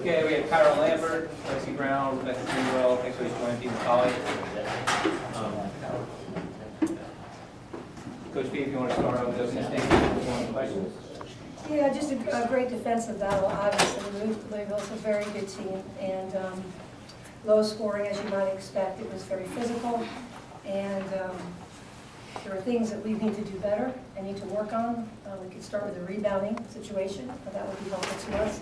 Okay, we have Kyra Lambert, Lexi Brown, Rebecca Greenwell, thanks for joining Team Holly. Coach B, if you want to start over those questions. Yeah, just a great defensive battle. Obviously, Louisville's a very good team, and low scoring as you might expect. It was very physical, and there are things that we need to do better and need to work on. We could start with the rebounding situation, but that would be helpful to us.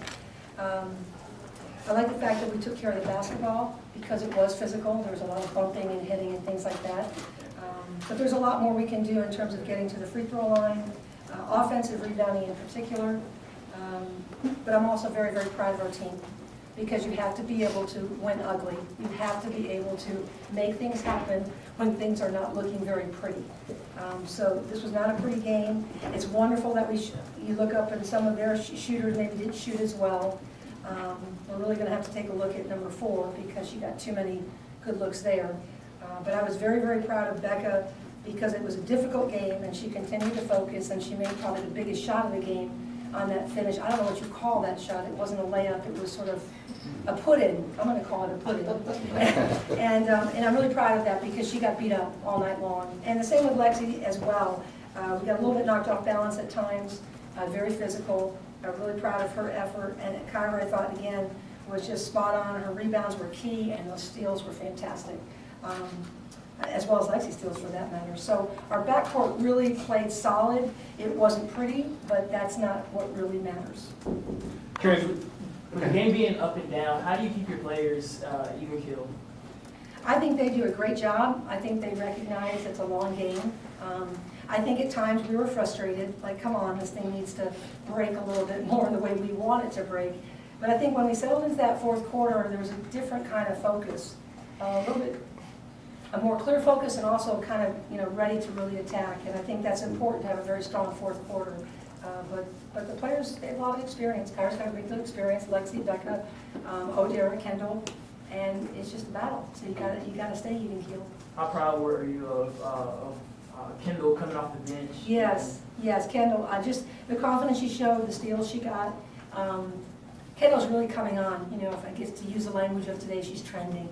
I like the fact that we took care of the basketball because it was physical. There was a lot of bumping and hitting and things like that. But there's a lot more we can do in terms of getting to the free throw line, offensive rebounding in particular. But I'm also very, very proud of our team because you have to be able to win ugly. You have to be able to make things happen when things are not looking very pretty. So this was not a pretty game. It's wonderful that you look up and some of their shooters maybe didn't shoot as well. We're really going to have to take a look at number 4 because she got too many good looks there. But I was very, very proud of Becca because it was a difficult game and she continued to focus and she made probably the biggest shot of the game on that finish. I don't know what you call that shot. It wasn't a layup. It was sort of a put-in. I'm going to call it a put-in. And I'm really proud of that because she got beat up all night long. And the same with Lexi as well. We got a little bit knocked off balance at times, very physical. I'm really proud of her effort. And Kyra, I thought, again, was just spot on. Her rebounds were key and those steals were fantastic. As well as Lexi steals for that matter. So our backcourt really played solid. It wasn't pretty, but that's not what really matters. Curious, with the game being up and down, how do you keep your players even keeled? I think they do a great job. I think they recognize it's a long game. I think at times we were frustrated, like, come on, this thing needs to break a little bit more the way we want it to break. But I think when we settled into that fourth quarter, there was a different kind of focus, a little bit a more clear focus and also kind of, ready to really attack. And I think that's important to have a very strong fourth quarter. But the players, they have a lot of experience. Kyra's got a big experience, Lexi, Becca, O'Dara, Kendall, and it's just a battle. So you gotta stay even keeled. How proud were you of Kendall coming off the bench? Yes, Kendall. Just the confidence she showed, the steals she got. Kendall's really coming on. If I get to use the language of today, she's trending.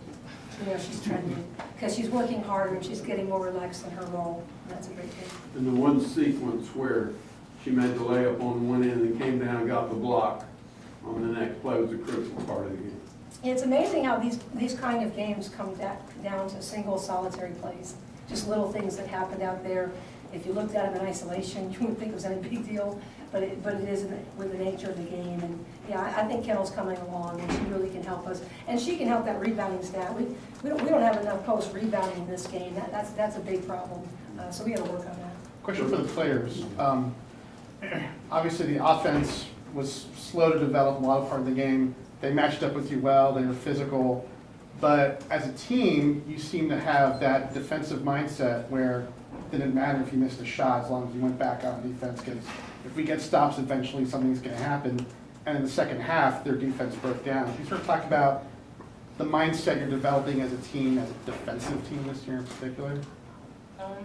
She's trending because she's working harder and she's getting more relaxed in her role. And that's a great thing. And the one sequence where she made the layup on one end and came down and got the block on the next play was a critical part of the game. It's amazing how these kind of games come down to single solitary plays. Just little things that happened out there. If you looked at them in isolation, you wouldn't think it was any big deal, but it is with the nature of the game. And yeah, I think Kendall's coming along, and she really can help us. And she can help that rebounding stat. We don't have enough post rebounding in this game. That's a big problem. So we got to work on that. Question for the players. Obviously, the offense was slow to develop a lot of part of the game. They matched up with you well. They were physical. But as a team, you seem to have that defensive mindset where it didn't matter if you missed a shot as long as you went back out on defense, because if we get stops, eventually something's going to happen. And in the second half, their defense broke down. Can you sort of talk about the mindset you're developing as a team, as a defensive team this year in particular?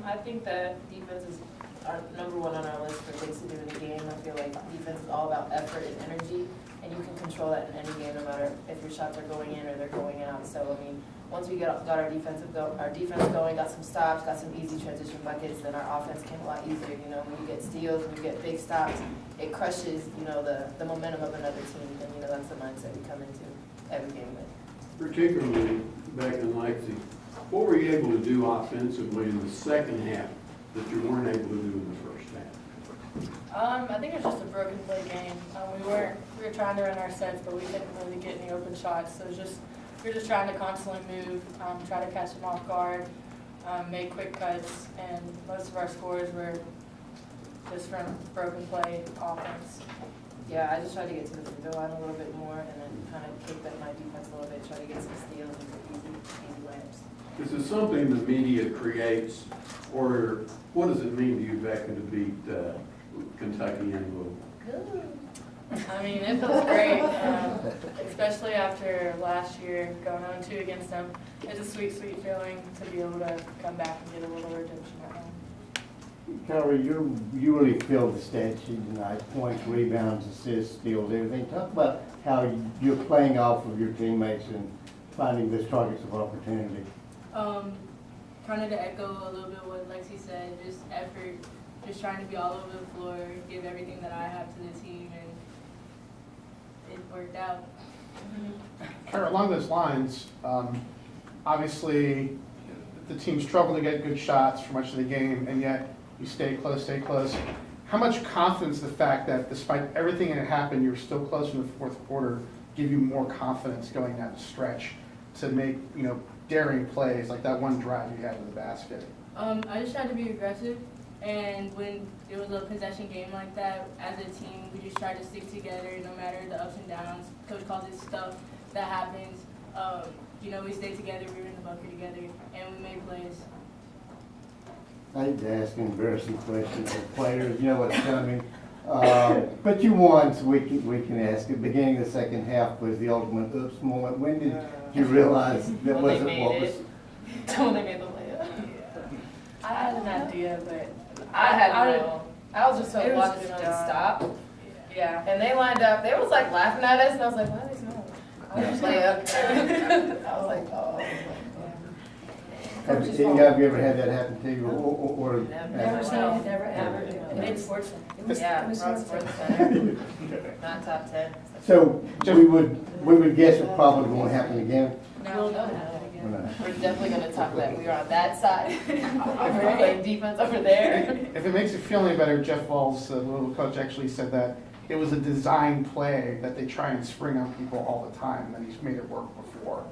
I think that defense is our number one on our list for things to do in the game. I feel like defense is all about effort and energy, and you can control that in any game, no matter if your shots are going in or they're going out. So, once we got our defense going, got some stops, got some easy transition buckets, then our offense came a lot easier. When you get steals, when you get big stops, it crushes, the momentum of another team. And, that's the mindset we come into every game with. Particularly back in Lexi, what were you able to do offensively in the second half that you weren't able to do in the first half? I think it was just a broken play game. We were trying to run our sets, but we couldn't really get any open shots. So we were just trying to constantly move, try to catch them off guard, make quick cuts, and most of our scores were just from broken play offense. Yeah, I just tried to get to the free throw line a little bit more, and then kind of kick up my defense a little bit, try to get some steals and some easy layups. Is it something the media creates, or what does it mean to you, Becca, to beat Kentucky and Louisville? It feels great, especially after last year going 0-2 against them. It's a sweet, sweet feeling to be able to come back and get a little redemption at home. Kyra, you really filled the stat sheet tonight, points, rebounds, assists, steals, everything. Talk about how you're playing off of your teammates and finding those targets of opportunity. Kind of to echo a little bit what Lexi said, just effort, just trying to be all over the floor, give everything that I have to the team, and it worked out. Kara, along those lines, obviously, the team struggled to get good shots for much of the game, and yet you stay close. How much confidence the fact that despite everything that happened, you were still close in the fourth quarter give you more confidence going down the stretch to make, daring plays like that one drive you had with the basket? I just tried to be aggressive, and when it was a possession game like that, as a team, we just tried to stick together no matter the ups and downs. Coach calls it stuff that happens. We stayed together, we were in the bunker together, and we made plays. I hate to ask embarrassing questions of players, you know what's coming. But you won, so we can ask. At the beginning of the second half was the ultimate oops moment. When did you realize that When they wasn't what made was? it. When they made the layup. I had an idea, but I was just so It was watching just them dumb. stop. yeah. And they lined up, they was like laughing at us, and I was like, why are they smiling? I was just layup. I was like, oh. Have you ever had that happen to you, or Never seen it, never ever. It It made was sports. it Yeah, was Broad sort Sports of- Center, not top 10. so we would guess it probably won't happen again? No, no, Or not? We're definitely gonna talk that we were on that side. We're playing defense over there. If it makes you feel any better, Jeff Walls, the little coach, actually said that it was a design play that they try and spring on people all the time, and he's made it work before.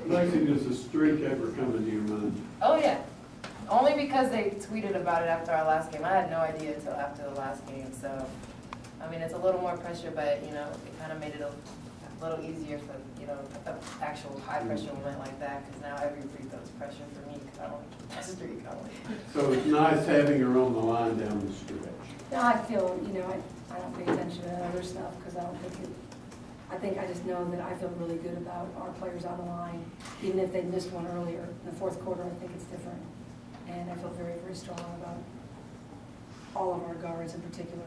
Lexi, does the streak ever come into your mind? Oh, yeah. Only because they tweeted about it after our last game. I had no idea until after the last game, so, I mean, it's a little more pressure, but, it kind of made it a little easier for, an actual high-pressure moment like that, because now every free throw is pressure for me, because I don't keep that streak going. So it's nice having her on the line down the stretch. No, I feel, I don't pay attention to that other stuff because I just know that I feel really good about our players on the line. Even if they missed one earlier in the fourth quarter, I think it's different. And I feel very, very strong about all of our guards in particular.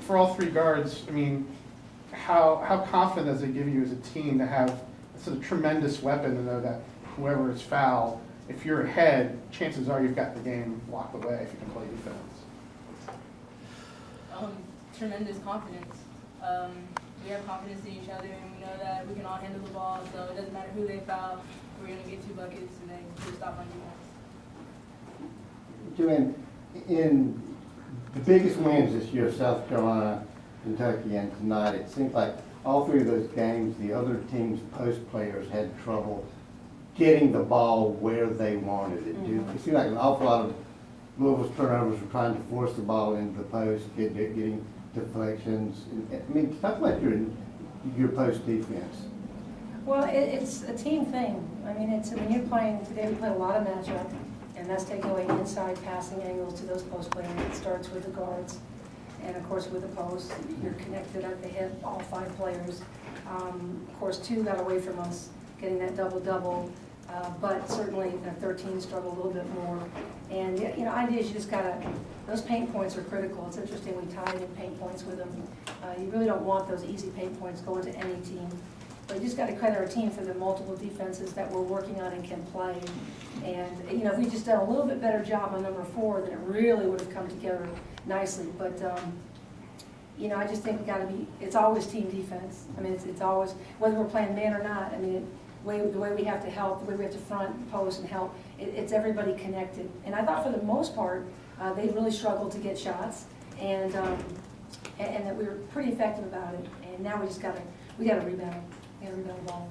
For all three guards, how confident does it give you as a team to have such a tremendous weapon to know that whoever is fouled, if you're ahead, chances are you've got the game locked away if you can play defense? Tremendous confidence. We have confidence in each other, and we know that we can all handle the ball, so it doesn't matter who they foul, we're going to get 2 buckets, and then we'll stop on defense. Joanne, in the biggest wins this year, South Carolina, Kentucky, and tonight, it seems like all three of those games, the other team's post players had trouble getting the ball where they wanted it to. It seemed like an awful lot of Louisville's turnovers were trying to force the ball into the post, getting deflections. Talk about your post defense. Well, it's a team thing. When you're playing, today we play a lot of matchup, and that's taking away inside passing angles to those post players. It starts with the guards, and of course with the post, you're connected at the hip, all 5 players. Of course, 2 got away from us, getting that double-double, but certainly the 13 struggled a little bit more. And, idea is you just gotta, those paint points are critical. It's interesting, we tied in paint points with them. You really don't want those easy paint points going to any team. But you just gotta credit our team for the multiple defenses that we're working on and can play. And, if we just done a little bit better job on number 4, then it really would have come together nicely. But, I just think it's always team defense. It's always, whether we're playing man or not, the way we have to help, the way we have to front, post, and help, it's everybody connected. And I thought for the most part, they really struggled to get shots, and that we were pretty effective about it. And now we gotta rebound. We gotta rebound the ball.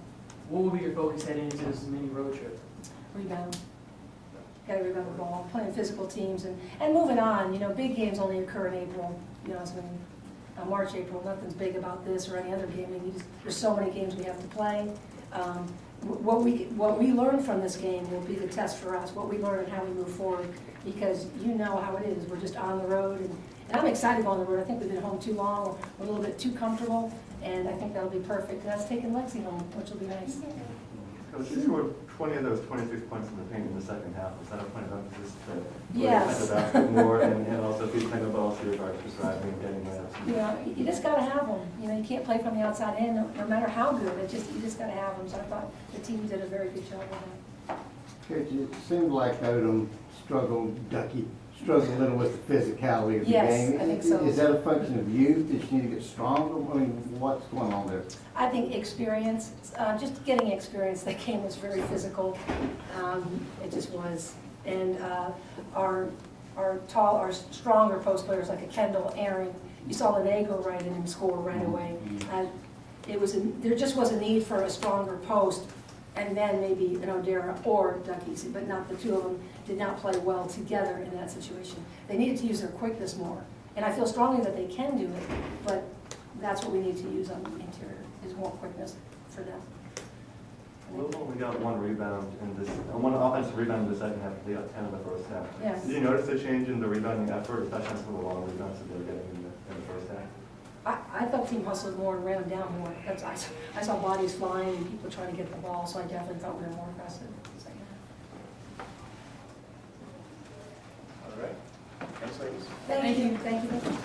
What will be your focus heading into this mini road trip? Rebound. Gotta rebound the ball, playing physical teams, and moving on. Big games only occur in April. March, April, nothing's big about this or any other game. There's so many games we have to play. What we learn from this game will be the test for us, what we learn and how we move forward, because you know how it is. We're just on the road, and I'm excited to go on the road. I think we've been home too long, we're a little bit too comfortable, and I think that'll be perfect. And that's taking Lexi home, which will be nice. Coach, you were 20 of those 26 points in the paint in the second half, was that a point of emphasis to really Yes. defend the basket more and also be playing the ball to your guards for driving and getting layups? You know, you just gotta have them. You know, you can't play from the outside in, no matter how good, you just gotta have them. So I thought the team did a very good job with that. Coach, it seemed like Odom Ducky struggled a little with the physicality of the Yes, game. I think so. Is that a function of youth? Did you need to get stronger? I mean, what's going on there? I think experience, just getting experience, that game was very physical. It just was. And our stronger post players like a Kendall, Aaron, you saw Lene go right in and score right away. There just was a need for a stronger post, and then maybe an O'Dara or Ducky, but not the two of them did not play well together in that situation. They needed to use their quickness more. And I feel strongly that they can do it, but that's what we need to use on the interior, is more quickness for them. Louisville only got one rebound one offensive rebound in the second half, they got 10 in the first half. Yes. Did you notice a change in the rebounding effort, especially on some of the long rebounds that they were getting in the first half? I thought team hustled more and ran down more. I saw bodies flying and people trying to get the ball, so I definitely thought we were more aggressive. All right. Thanks, ladies. Thank you.